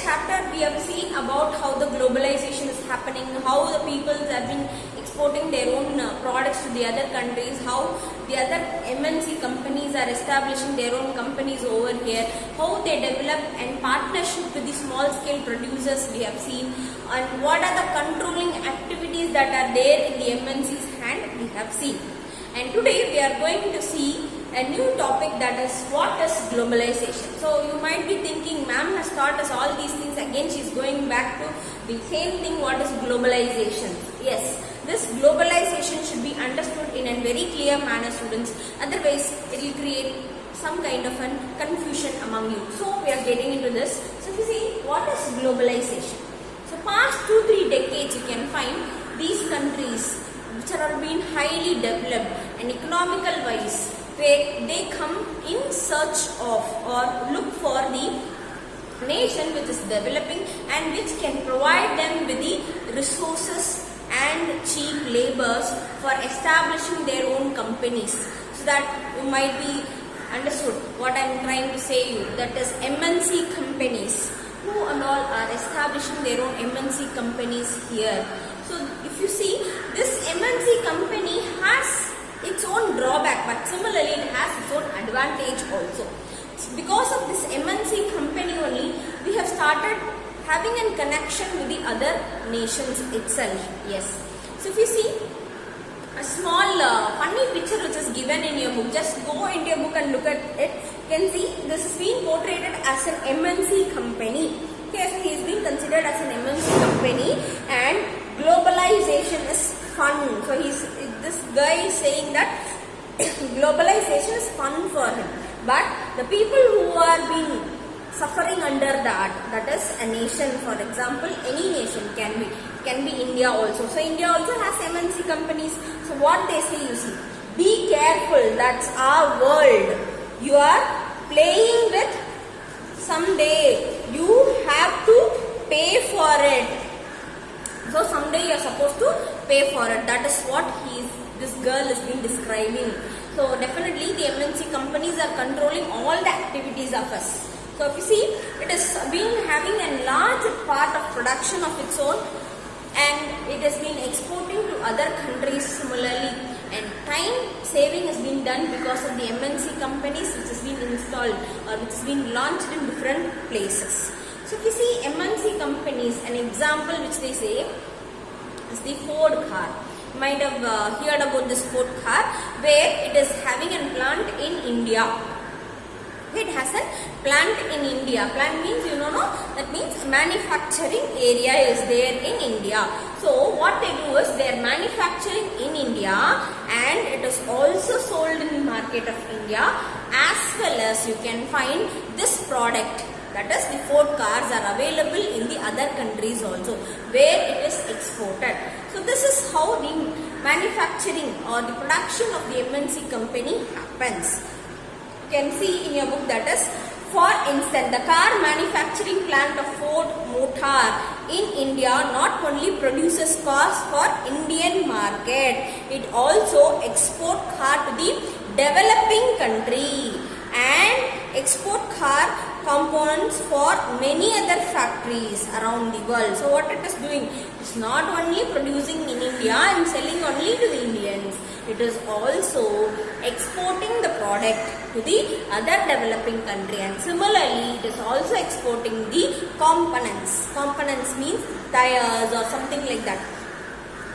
chapter we have seen about how the globalization is happening, how the people have been exporting their own products to the other countries, how the other MNC companies are establishing their own companies over here, how they develop and partnership with the small scale producers we have seen, and what are the controlling activities that are there in the MNC's hand we have seen. And today we are going to see a new topic, that is what is globalization. So you might be thinking, ma'am has taught us all these things, again she is going back to the same thing, what is globalization. Yes, this globalization should be understood in a very clear manner, students, otherwise it will create some kind of an confusion among you. So we are getting into this. So if you see, what is globalization? So past 2-3 decades you can find these countries which are being highly developed and economical wise, they come in search of or look for the nation which is developing and which can provide them with the resources and cheap labors for establishing their own companies. So that you might be understood what I am trying to say you, that is MNC companies. Who and all are establishing their own MNC companies here. So if you see, this MNC company has its own drawback, but similarly it has its own advantage also. Because of this MNC company only, we have started having a connection with the other nations itself. Yes. So if you see a small funny picture which is given in your book, just go into your book and look at it. You can see this is being portrayed as an MNC company. Okay, so he is being considered as an MNC company and globalization is fun. So this guy is saying that globalization is fun for him. But the people who are being suffering under that is a nation. For example, any nation can be India also. So India also has MNC companies. So what they say, you see, be careful, that's our world. You are playing with, someday you have to pay for it. So someday you are supposed to pay for it. That is what this girl is being describing. So definitely the MNC companies are controlling all the activities of us. So if you see, it is been having a large part of production of its own and it has been exporting to other countries similarly, and time saving has been done because of the MNC companies which has been installed or which has been launched in different places. So if you see MNC companies, an example which they say is the Ford car. You might have heard about this Ford car where it is having a plant in India. It has a plant in India. Plant means, you know, that means manufacturing area is there in India. So what they do is they are manufacturing in India and it is also sold in the market of India, as well as you can find this product, that is the Ford cars, are available in the other countries also where it is exported. So this is how the manufacturing or the production of the MNC company happens. You can see in your book, that is, for instance, the car manufacturing plant of Ford Motor in India not only produces cars for Indian market, it also export car to the developing country and export car components for many other factories around the world. So what it is doing, it's not only producing in India and selling only to the Indians, it is also exporting the product to the other developing country, and similarly it is also exporting the components. Components means tires or something like that.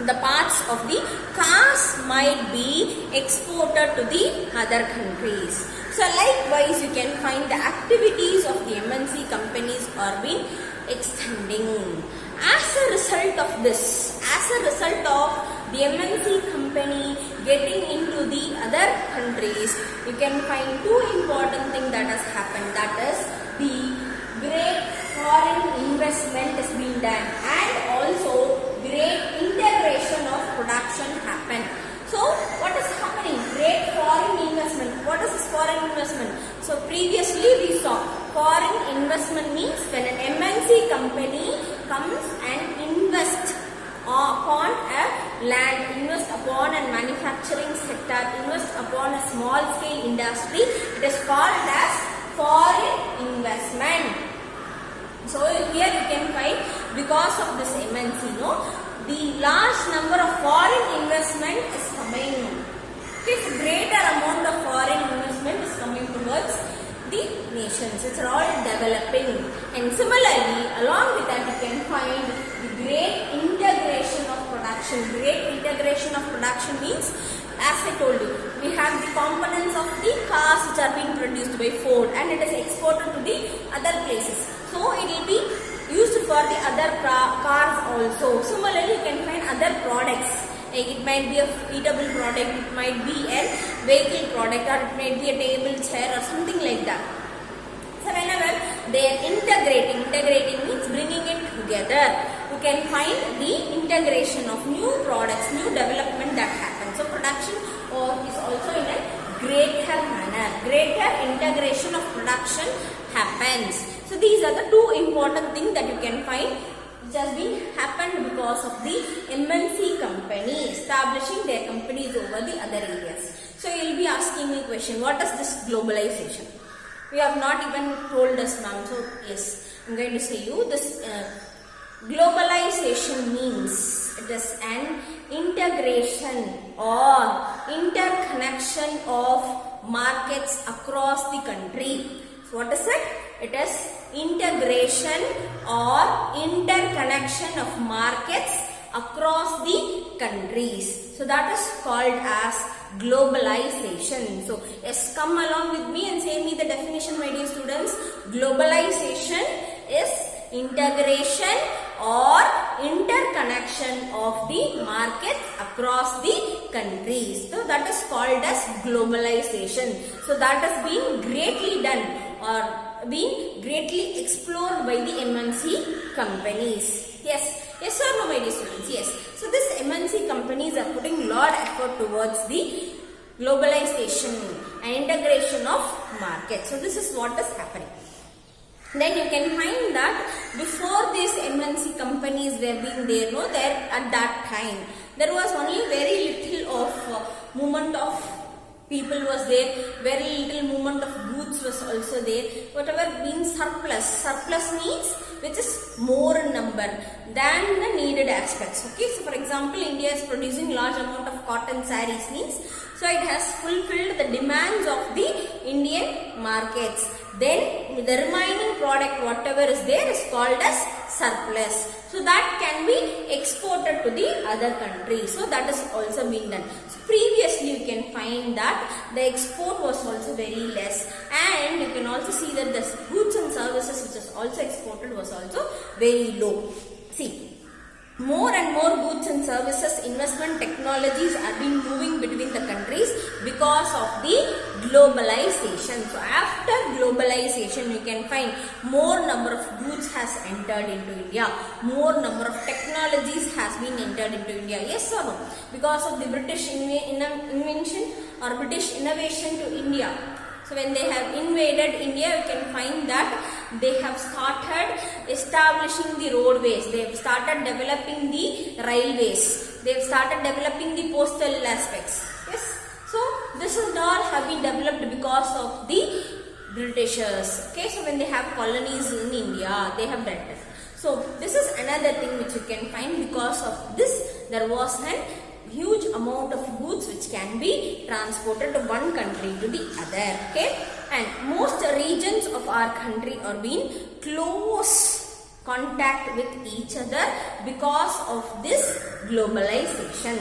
The parts of the cars might be exported to the other countries. So likewise you can find the activities of the MNC companies are being extending. As a result of this, as a result of the MNC company getting into the other countries, you can find two important things that has happened. That is, the great foreign investment has been done and also great integration of production happened. So what is happening? Great foreign investment. What is this foreign investment? So previously we saw foreign investment means when an MNC company comes and invests upon a land, invest upon a manufacturing sector, invest upon a small scale industry, it is called as foreign investment. So here you can find because of this MNC, the large number of foreign investment is coming. Okay, so greater amount of foreign investment is coming towards the nations. It's all developing. And similarly, along with that, you can find the great integration of production. Great integration of production means, as I told you, we have the components of the cars which are being produced by Ford and it is exported to the other places. So it will be used for the other cars also. Similarly, you can find other products. Like it might be a eatable product, it might be a vehicle product, or it might be a table, chair, or something like that. So whenever they are integrating means bringing it together. You can find the integration of new products, new development that happens. So production is also in a greater manner. Greater integration of production happens. So these are the two important things that you can find which has been happened because of the MNC company establishing their companies over the other areas. So you will be asking me a question, what is this globalization? We have not even told us, ma'am. So yes, I am going to say you this globalization means it is an integration or interconnection of markets across the country. So what is it? It is integration or interconnection of markets across the countries. So that is called as globalization. So yes, come along with me and say me the definition, my dear students. Globalization is integration or interconnection of the markets across the countries. So that is called as globalization. So that has been greatly done or been greatly explored by the MNC companies. Yes or no, my dear students? Yes. So this MNC companies are putting lot of effort towards the globalization and integration of markets. So this is what is happening. Then you can find that before these MNC companies were being there, at that time there was only very little of movement of people was there, very little movement of goods was also there. Whatever means surplus means which is more in number than the needed aspects. Okay, so for example, India is producing large amount of cotton sarees means, so it has fulfilled the demands of the Indian markets. Then the remaining product whatever is there is called as surplus. So that can be exported to the other country. So that is also being done. So previously you can find that the export was also very less, and you can also see that the goods and services which is also exported was also very low. See, more and more goods and services investment technologies are being moving between the countries because of the globalization. So after globalization you can find more number of goods has entered into India, more number of technologies has been entered into India. Yes or no? Because of the British invention or British innovation to India. So when they have invaded India, you can find that they have started establishing the roadways, they have started developing the railways, they have started developing the postal aspects. Yes. So this is all have been developed because of the Britishers. Okay, so when they have colonies in India, they have done this. So this is another thing which you can find. Because of this, there was an huge amount of goods which can be transported to one country to the other. Okay, and most regions of our country are being close contact with each other because of this globalization.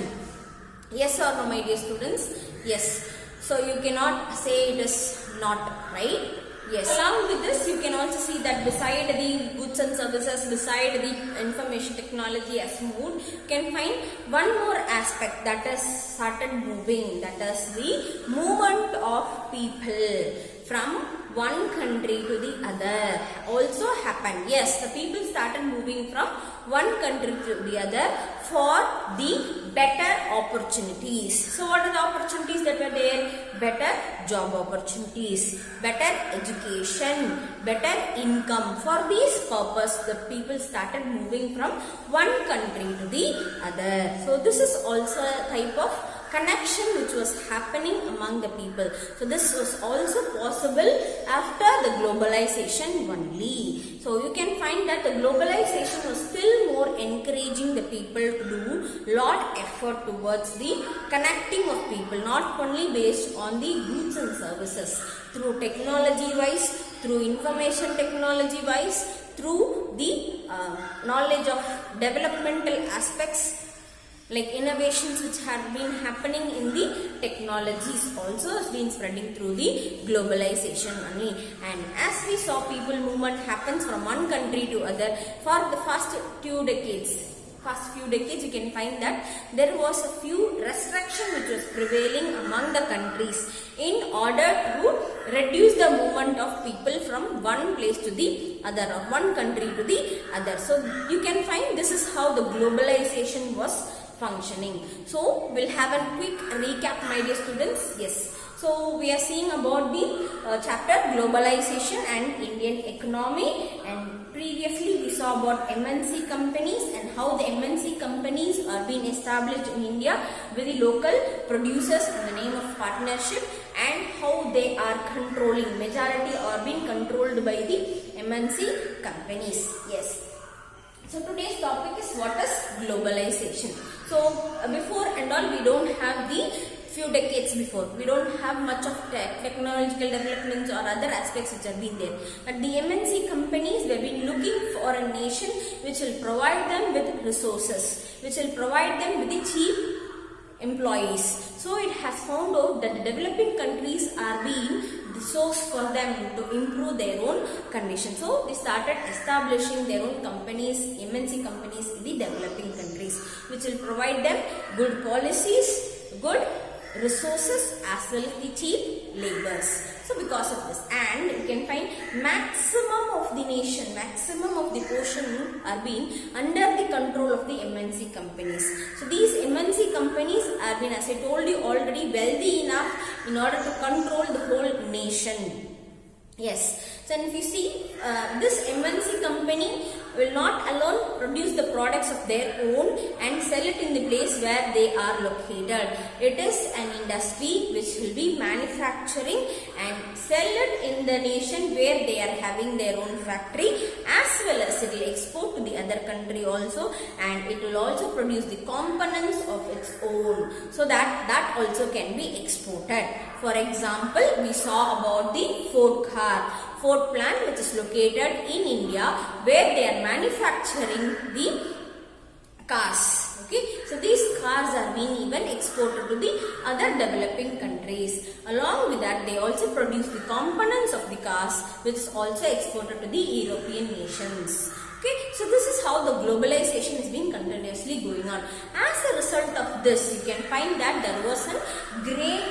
Yes or no, my dear students? Yes. So you cannot say it is not, right? Yes. Along with this, you can also see that beside the goods and services, beside the information technology has moved, you can find one more aspect that has started moving, that is the movement of people from one country to the other also happened. Yes, the people started moving from one country to the other for the better opportunities. So what are the opportunities that were there? Better job opportunities, better education, better income. For this purpose, the people started moving from one country to the other. So this is also a type of connection which was happening among the people. So this was also possible after the globalization only. So you can find find that the globalization was still more encouraging the people to do lot effort towards the connecting of people, not only based on the goods and services, through technology wise, through information technology wise, through the knowledge of developmental aspects, like innovations which have been happening in the technologies also has been spreading through the globalization only. And as we saw, people movement happens from one country to other for the first few decades, you can find that there was a few restriction which was prevailing among the countries in order to reduce the movement of people from one place to the other or one country to the other. So you can find this is how the globalization was functioning. So we'll have a quick recap, my dear students. Yes. So we are seeing about the chapter Globalization and Indian Economy, and previously we saw about MNC companies and how the MNC companies are being established in India with the local producers in the name of partnership, and how they are controlling, majority are being controlled by the MNC companies. Yes. So today's topic is what is globalization. So before and all, we don't have the few decades before, we don't have much of technological developments or other aspects which have been there. But the MNC companies have been looking for a nation which will provide them with resources, which will provide them with the cheap employees. So it has found out that the developing countries are being the source for them to improve their own condition. So they started establishing their own companies, MNC companies in the developing countries, which will provide them good policies, good resources as well as the cheap labors. So because of this, and you can find maximum of the nation, maximum of the portion are being under the control of the MNC companies. So these MNC companies are been, as I told you already, wealthy enough in order to control the whole nation. Yes. So if you see, this MNC company will not alone produce the products of their own and sell it in the place where they are located. It is an industry which will be manufacturing and sell it in the nation where they are having their own factory, as well as it will export to the other country also, and it will also produce the components of its own, so that also can be exported. For example, we saw about the Ford plant, which is located in India, where they are manufacturing the cars. Okay, so these cars are being even exported to the other developing countries. Along with that, they also produce the components of the cars, which is also exported to the European nations. Okay, so this is how the globalization has been continuously going on. As a result of this, you can find that there was a great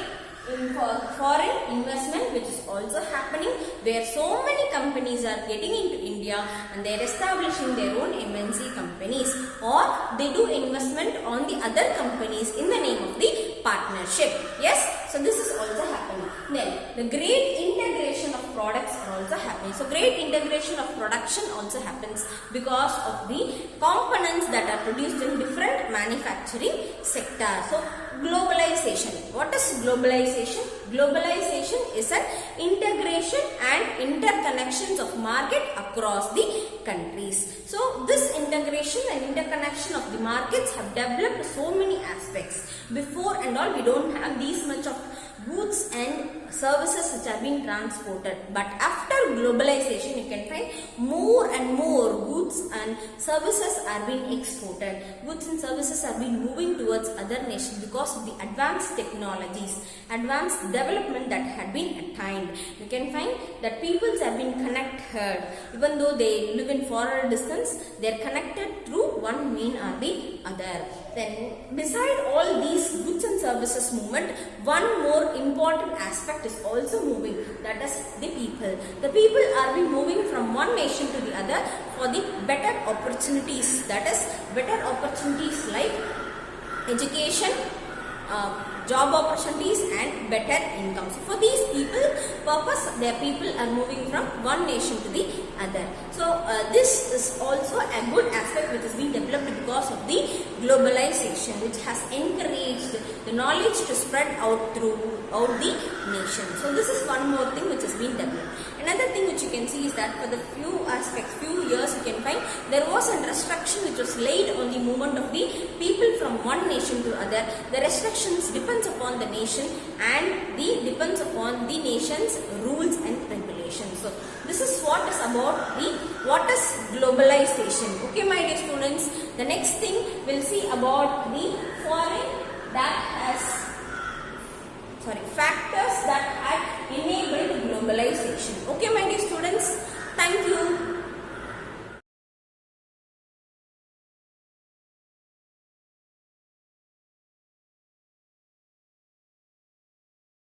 foreign investment which is also happening, where so many companies are getting into India and they are establishing their own MNC companies, or they do investment on the other companies in the name of the partnership. Yes, so this is also happening. Then the great integration of products are also happening. So great integration of production also happens because of the components that are produced in different manufacturing sectors. So globalization. What is globalization? Globalization is an integration and interconnections of market across the countries. So this integration and interconnection of the markets have developed so many aspects. Before and all, we don't have these much of goods and services which are being transported, but after globalization, you can find more and more goods and services are being exported. Goods and services are being moving towards other nations because of the advanced technologies, advanced development that had been attained. You can find that peoples have been connected, even though they live in far distance, they are connected through one mean or the other. Then beside all these goods and services movement, one more important aspect is also moving, that is the people. The people are being moving from one nation to the other for the better opportunities, that is better opportunities like education, job opportunities and better income. So for these people purpose, their people are moving from one nation to the other. So this is also a good aspect which is being developed because of the globalization, which has encouraged the knowledge to spread out throughout the nation. So this is one more thing which has been developed. Another thing which you can see is that for the few years you can find there was a restriction which was laid on the movement of the people from one nation to other. The restrictions depends upon the nation and depends upon the nation's rules and regulations. So this is what is about what is globalization. Okay, my dear students, the next thing we'll see about the factors that had